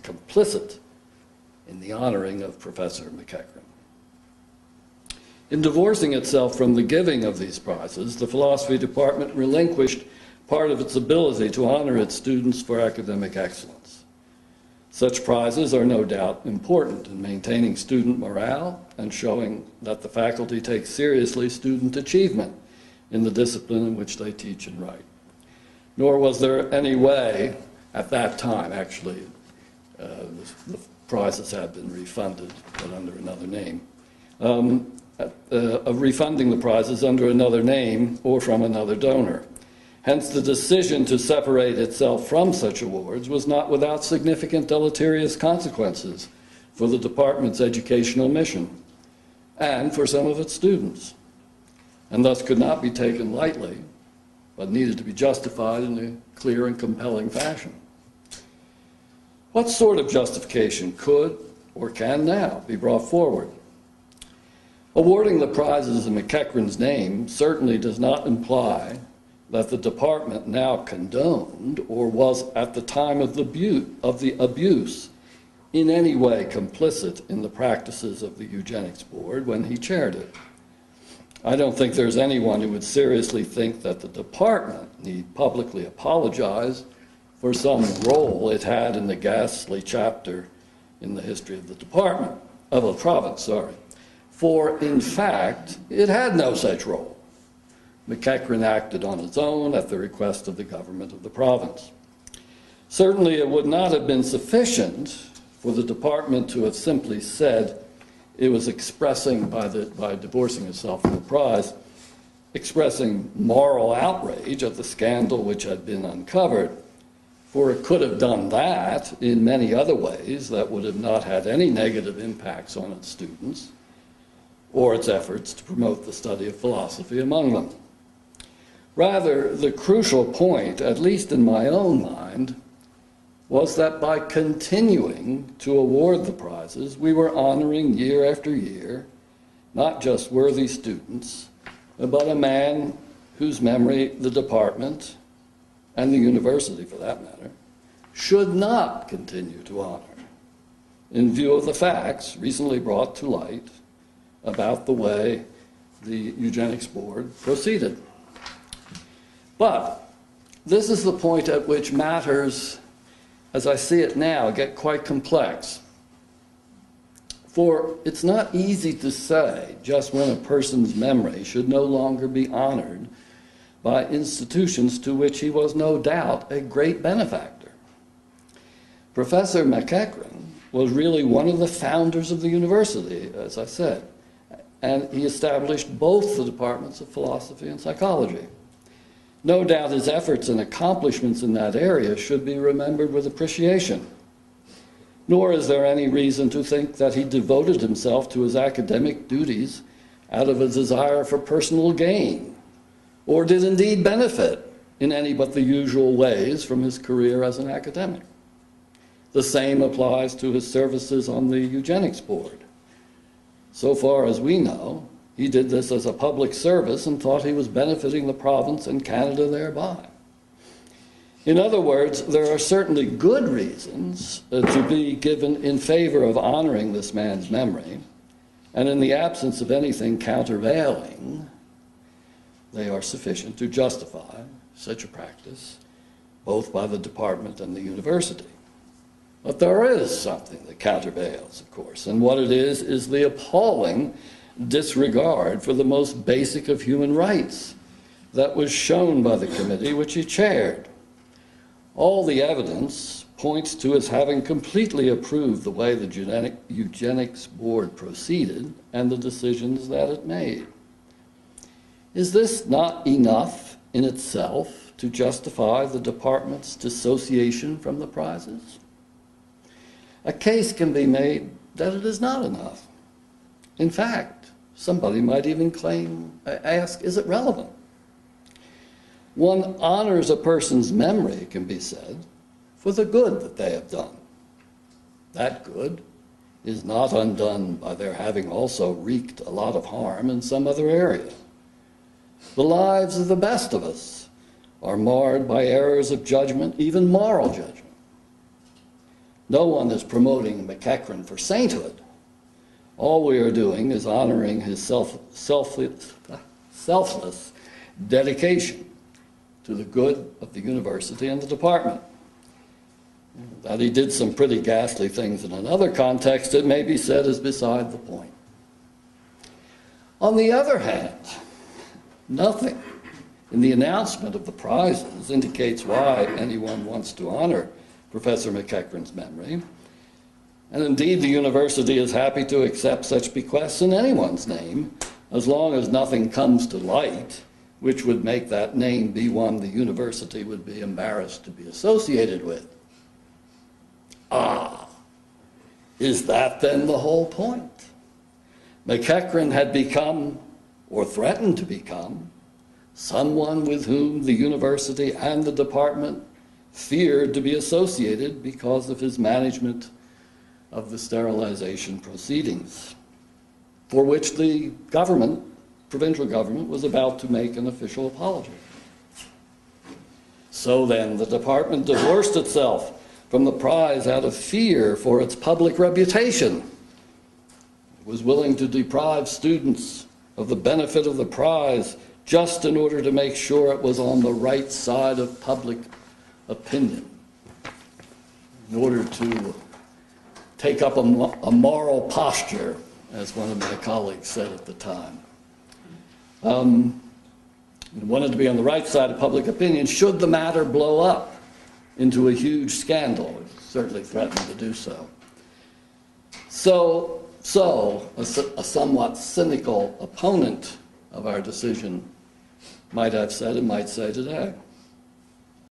complicit in the honoring of Professor MacEachran. In divorcing itself from the giving of these prizes, the philosophy department relinquished part of its ability to honor its students for academic excellence. Such prizes are no doubt important in maintaining student morale and showing that the faculty takes seriously student achievement in the discipline in which they teach and write. Nor was there any way at that time, actually, the prizes had been refunded, but under another name, of refunding the prizes under another name or from another donor. Hence, the decision to separate itself from such awards was not without significant deleterious consequences for the department's educational mission and for some of its students, and thus could not be taken lightly, but needed to be justified in a clear and compelling fashion. What sort of justification could or can now be brought forward? Awarding the prizes in MacEachran's name certainly does not imply that the department now condoned or was at the time of the abuse in any way complicit in the practices of the Eugenics Board when he chaired it. I don't think there's anyone who would seriously think that the department need publicly apologize for some role it had in the ghastly chapter in the history of the province. For in fact, it had no such role. MacEachran acted on its own at the request of the government of the province. Certainly it would not have been sufficient for the department to have simply said it was expressing, by divorcing itself from the prize, expressing moral outrage at the scandal which had been uncovered, for it could have done that in many other ways that would have not had any negative impacts on its students or its efforts to promote the study of philosophy among them. Rather, the crucial point, at least in my own mind, was that by continuing to award the prizes, we were honoring year after year, not just worthy students, but a man whose memory the department, and the university for that matter, should not continue to honor, in view of the facts recently brought to light about the way the Eugenics Board proceeded. But this is the point at which matters, as I see it now, get quite complex. For it's not easy to say just when a person's memory should no longer be honored by institutions to which he was no doubt a great benefactor. Professor MacEachran was really one of the founders of the university, as I said, and he established both the departments of philosophy and psychology. No doubt his efforts and accomplishments in that area should be remembered with appreciation. Nor is there any reason to think that he devoted himself to his academic duties out of a desire for personal gain, or did indeed benefit in any but the usual ways from his career as an academic. The same applies to his services on the Eugenics Board. So far as we know, he did this as a public service and thought he was benefiting the province and Canada thereby. In other words, there are certainly good reasons to be given in favor of honoring this man's memory, and in the absence of anything countervailing, they are sufficient to justify such a practice, both by the department and the university. But there is something that countervails, of course, and what it is the appalling disregard for the most basic of human rights that was shown by the committee which he chaired. All the evidence points to his having completely approved the way the Eugenics Board proceeded and the decisions that it made. Is this not enough in itself to justify the department's dissociation from the prizes? A case can be made that it is not enough. In fact, somebody might even ask, is it relevant? One honors a person's memory, it can be said, for the good that they have done. That good is not undone by their having also wreaked a lot of harm in some other area. The lives of the best of us are marred by errors of judgment, even moral judgment. No one is promoting MacEachran for sainthood. All we are doing is honoring his selfless dedication to the good of the university and the department. That he did some pretty ghastly things in another context, it may be said, is beside the point. On the other hand, nothing in the announcement of the prizes indicates why anyone wants to honor Professor MacEachran's memory. And indeed, the university is happy to accept such bequests in anyone's name, as long as nothing comes to light which would make that name be one the university would be embarrassed to be associated with. Ah, is that then the whole point? MacEachran had become, or threatened to become, someone with whom the university and the department feared to be associated because of his management of the sterilization proceedings, for which the government, provincial government, was about to make an official apology. So then, the department divorced itself from the prize out of fear for its public reputation. It was willing to deprive students of the benefit of the prize just in order to make sure it was on the right side of public opinion, in order to take up a moral posture, as one of my colleagues said at the time. It wanted to be on the right side of public opinion should the matter blow up into a huge scandal. It certainly threatened to do so. So a somewhat cynical opponent of our decision might have said and might say today,